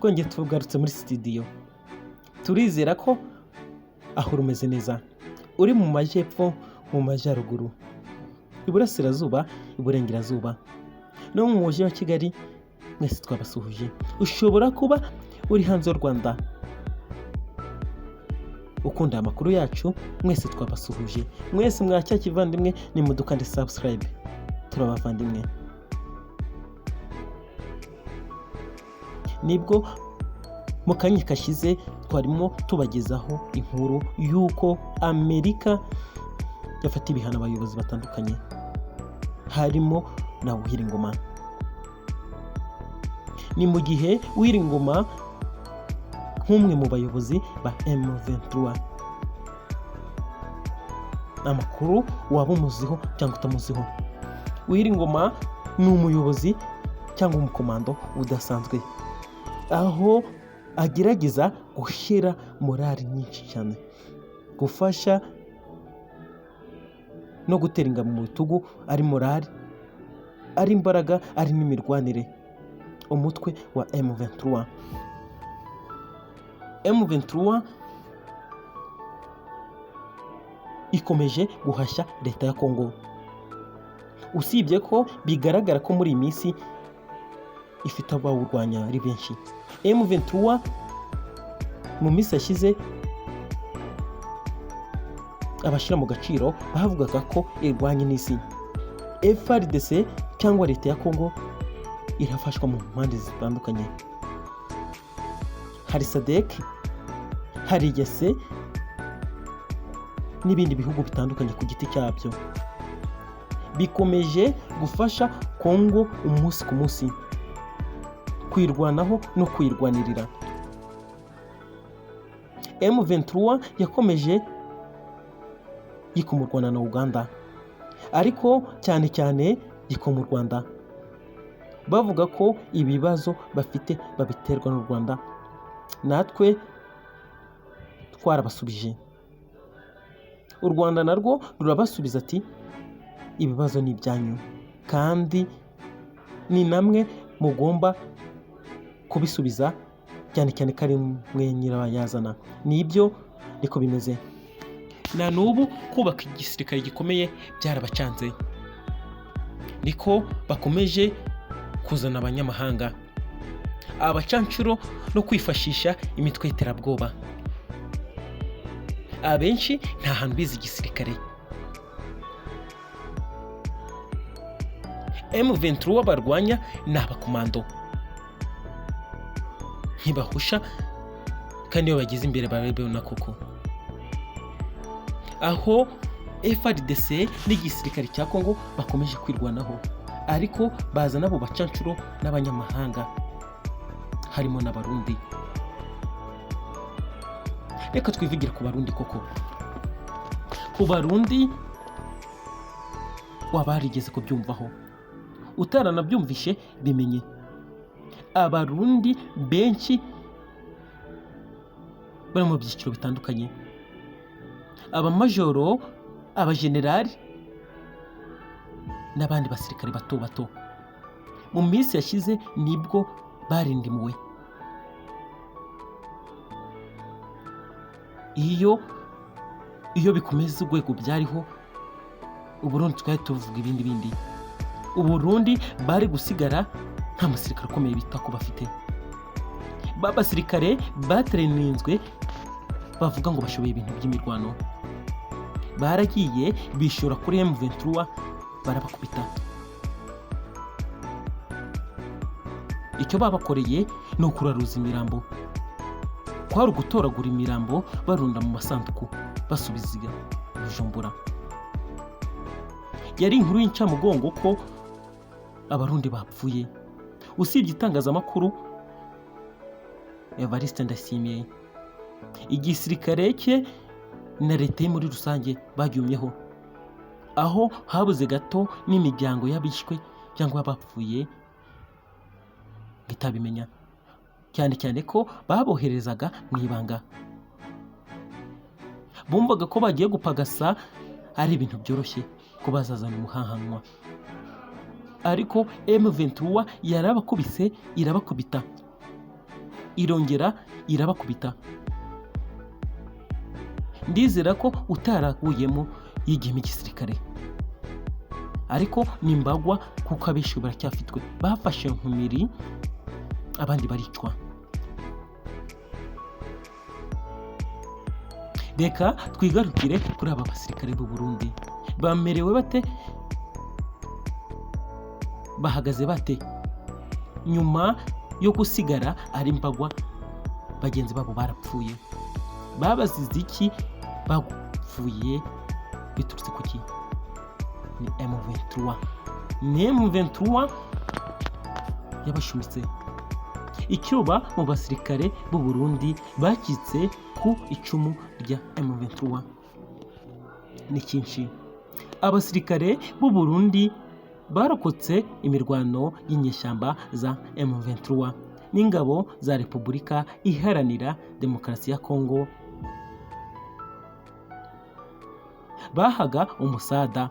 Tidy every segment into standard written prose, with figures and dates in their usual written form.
twongeye tugarutse muri studio. Turizera ko aho rumeze neza, uri mu majyepfo, mu majyaruguru, iburasirazuba, iburengerazuba no mu mujyi wa Kigali, mwese twabasuhuje. Ushobora kuba uri hanze y'u Rwanda ukunda amakuru yacu, mwese twabasuhuje. Mwese mwacya kivandimwe, ni mudukande subscribe, turabavandimwe. Nibwo mu kanya kashize twarimo tubagezaho inkuru y'uko Amerika yafata ibihano abayobozi batandukanye, harimo na Uwiringoma. Ni mu gihe Uwiringoma nk'umwe mu bayobozi ba M23, amakuru waba umuziho cyangwa utamuziho, Uwiringoma ni umuyobozi cyangwa umukomando udasanzwe, aho agerageza gushyira morali nyinshi cyane, gufasha no gutera ingabo mu bitugu, ari morali, ari imbaraga, ari n'imirwanire umutwe wa M23. M23 ikomeje guhashya leta ya Kongo, usibye ko bigaragara ko muri iyi minsi ifite abawurwanya ari benshi. M23 mu minsi yashize abashyira mu gaciro bavugaga ko irwanya n'isi. FARDC cyangwa leta ya Kongo irafashwa mu mpande zitandukanye, hari SADC, hari EAC n'ibindi bihugu bitandukanye ku giti cyabyo, bikomeje gufasha Kongo umunsi ku munsi kwirwanaho no kwirwanirira. M23 yakomeje yikomurwana na Uganda, ariko cyane cyane yikoma u Rwanda, bavuga ko ibibazo bafite babiterwa n'u Rwanda. Natwe twarabasubije, u Rwanda narwo rurabasubiza ati ibibazo ni ibyanyu kandi ni namwe mugomba kubisubiza, cyane cyane ko ari mwe nyirabayazana. Nibyo niko bimeze. Na n'ubu kubaka igisirikare gikomeye byarabacanze, niko bakomeje kuzana abanyamahanga, abacancuro no kwifashisha imitwe y'iterabwoba. Abenshi nta hantu bize igisirikare. M23 barwanya ni abakomando, ntibahusha kandi iyo bageze imbere barabibona koko. Aho FARDC n'igisirikare cya Kongo bakomeje kwirwanaho, ariko baza nabo bacancuro n'abanyamahanga, harimo n'abarundi. Reka twivugira ku barundi koko. Ku barundi wabarigeze kubyumvaho, utaranabyumvishe bimenye. Abarundi benshi bari mu byiciro bitandukanye, abamajoro, abajenerali n'abandi basirikare bato bato. Mu minsi yashize nibwo barindimuwe. Iyo bikomeza urwego byariho, Uburundi twari tuvuga ibindi. Uburundi bari gusigara nta musirikare ukomeye bita ko bafite. Babasirikare batreninzwe bavuga ngo bashoboye ibintu by'imirwano, baragiye bishora kuri M23 barabakubita. Icyo babakoreye ni ukuraruza imirambo, kwari ugutoragura imirambo barunda mu masanduku basubiza Bujumbura. Yari inkuru y'incamugongo ko abarundi bapfuye. Usibye itangazamakuru, Evariste Ndayishimiye, igisirikare cye na leta muri rusange bagyumyeho, aho habuze gato n'imiryango y'abishwe cyangwa abapfuye itabimenya, cyane cyane ko baboherezaga mu ibanga. Bumvaga ko bagiye gupagasa ari ibintu byoroshye ko bazazana umuhahanwa, ariko M23 yarabakubise irabakubita. irongera irabakubita. Ndizera ko utaraguyemo yigiyemo igisirikare, ariko nimbagwa kuko abenshi baracyafitwe, bafashe nkumiri abandi baricwa. Reka twigarukire kuri aba basirikare b'u Burundi. Bamerewe bate? Bahagaze bate nyuma yo gusigara ari mbagwa bagenzi babo barapfuye? Babazize iki? Bapfuye biturutse kuki? Ni M23. Ni M23 yabashumitse. Icyoba mu basirikare b'u Burundi bakitse ku icumu rya M23 ni cyinshi. Abasirikare b'u Burundi barokotse imirwano y'inyeshyamba za M23 n'ingabo za Repubulika Iharanira Demokarasi ya Kongo. Bahaga umusada,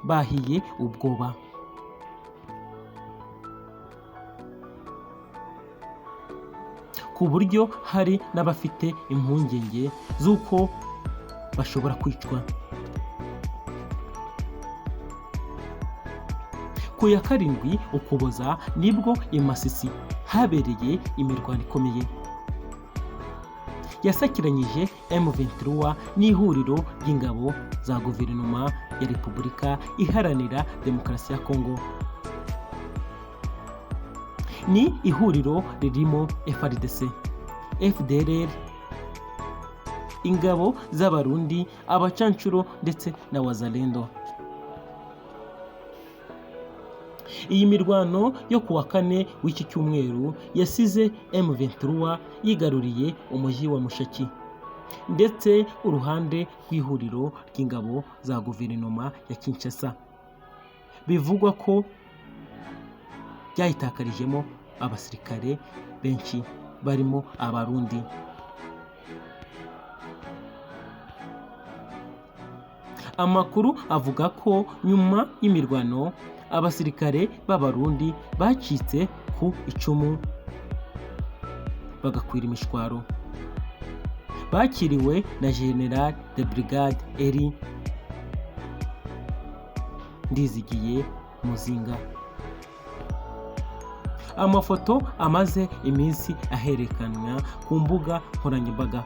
bahiye ubwoba. Ku buryo hari n'abafite impungenge z'uko bashobora kwicwa. Ku ya 7 Ukuboza nibwo i Masisi habereye imirwano ikomeye yasakiranyije M23 n'ihuriro ry'ingabo za guverinoma ya Repubulika Iharanira Demokarasi ya Kongo. Ni ihuriro ririmo FARDC, FDLR, ingabo z'Abarundi, abacancuro ndetse na Wazalendo. Iyi mirwano yo kuwa 4 w'iki cyumweru yasize M23 yigaruriye umujyi wa Mushaki ndetse uruhande rw'ihuriro ry'ingabo za guverinoma ya Kinshasa. Bivugwa ko byahitakarijemo abasirikare benshi barimo Abarundi. Amakuru avuga ko nyuma y'imirwano abasirikare b'Abarundi bacitse ku icumu bagakwira imishwaro. Bakiriwe na General de Brigade Eri Ndizigiye Muzinga. Amafoto amaze iminsi aherekanwa ku mbuga nkoranyambaga,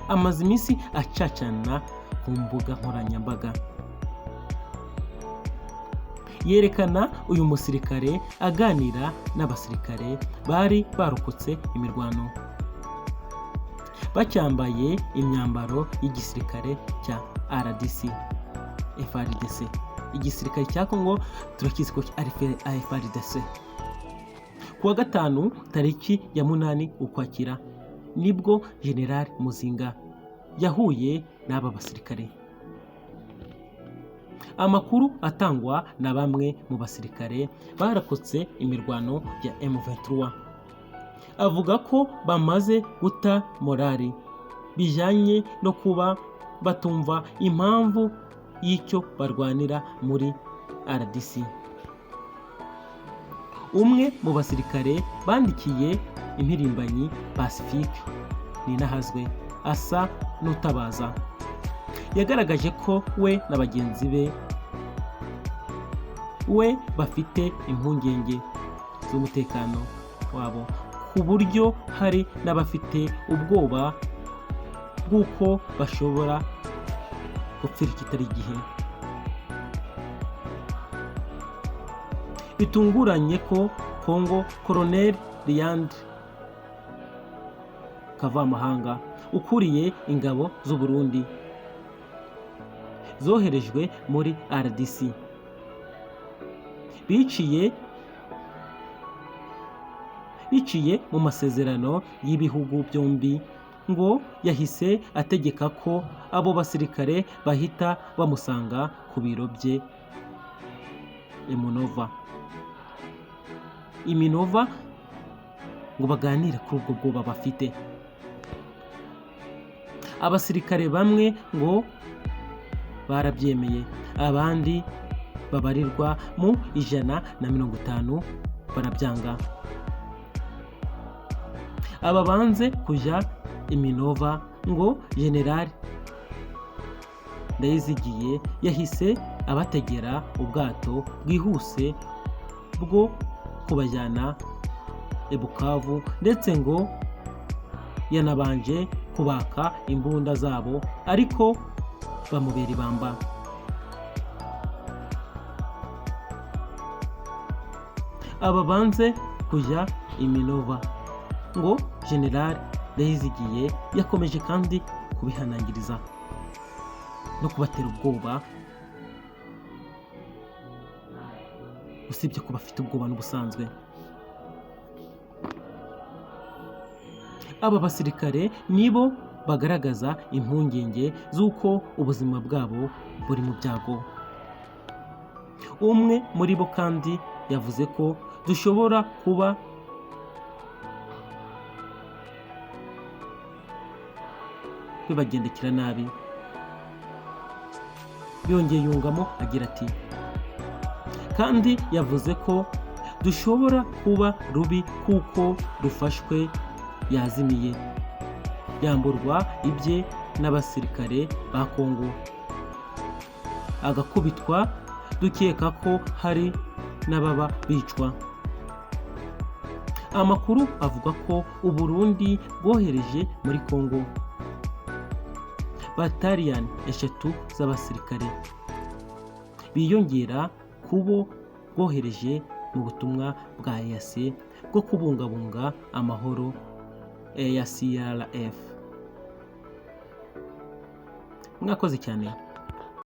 amaze iminsi acacana ku mbuga nkoranyambaga, yerekana uyu musirikare aganira n'abasirikare bari barokotse imirwano, bacyambaye imyambaro y'igisirikare cya RDC FARDC. Igisirikare cya Kongo turakizi ko ari FARDC. Kuwa 5 tariki ya 8 Ukwakira nibwo General Muzinga yahuye n'aba basirikare. Amakuru atangwa na bamwe mu basirikare barakotse imirwano ya M23 avuga ko bamaze guta morali bijanye no kuba batumva impamvu y'icyo barwanira muri RDC. Umwe mu basirikare bandikiye impirimbanyi Pacifique Ninahazwe asa n'utabaza, yagaragaje ko we na bagenzi be bafite impungenge z'umutekano wabo, ku buryo hari n'abafite ubwoba bw'uko bashobora gupfira kitari igihe. Bitunguranye ko Kongo Colonel Leandre Kavamahanga ukuriye ingabo z'u Burundi zoherejwe muri RDC biciye mu masezerano y'ibihugu byombi, ngo yahise ategeka ko abo basirikare bahita bamusanga ku biro bye Iminova ngo baganire kuri ubwo bwoba bafite. Abasirikare bamwe ngo barabyemeye, abandi babarirwa mu 150 barabyanga. aba banze kujya i Minova ngo Generali Ndayizigiye yahise abategera ubwato bwihuse bwo kubajyana i Bukavu, ndetse ngo yanabanje kubaka imbunda zabo ariko bamubera ibamba. Aba banze kujya i Minova ngo Generali Ndayizigiye yakomeje kandi kubihanangiriza no kubatera ubwoba, usibye ko bafite ubwoba n'ubusanzwe. Aba basirikare nibo bagaragaza impungenge z'uko ubuzima bwabo buri mu byago. Umwe muri bo kandi yavuze ko dushobora kuba bibagendekera nabi. Yongeye yungamo agira ati kandi yavuze ko dushobora kuba rubi kuko rufashwe yazimiye, yamburwa ibye n'abasirikare ba Kongo, agakubitwa, dukeka ko hari n'ababa bicwa. Amakuru avuga ko u Burundi bwohereje muri Kongo bataliyani 3 z'abasirikare biyongera kubo bwohereje mu butumwa bwa EAC bwo kubungabunga amahoro EACRF. Mwakoze cyane.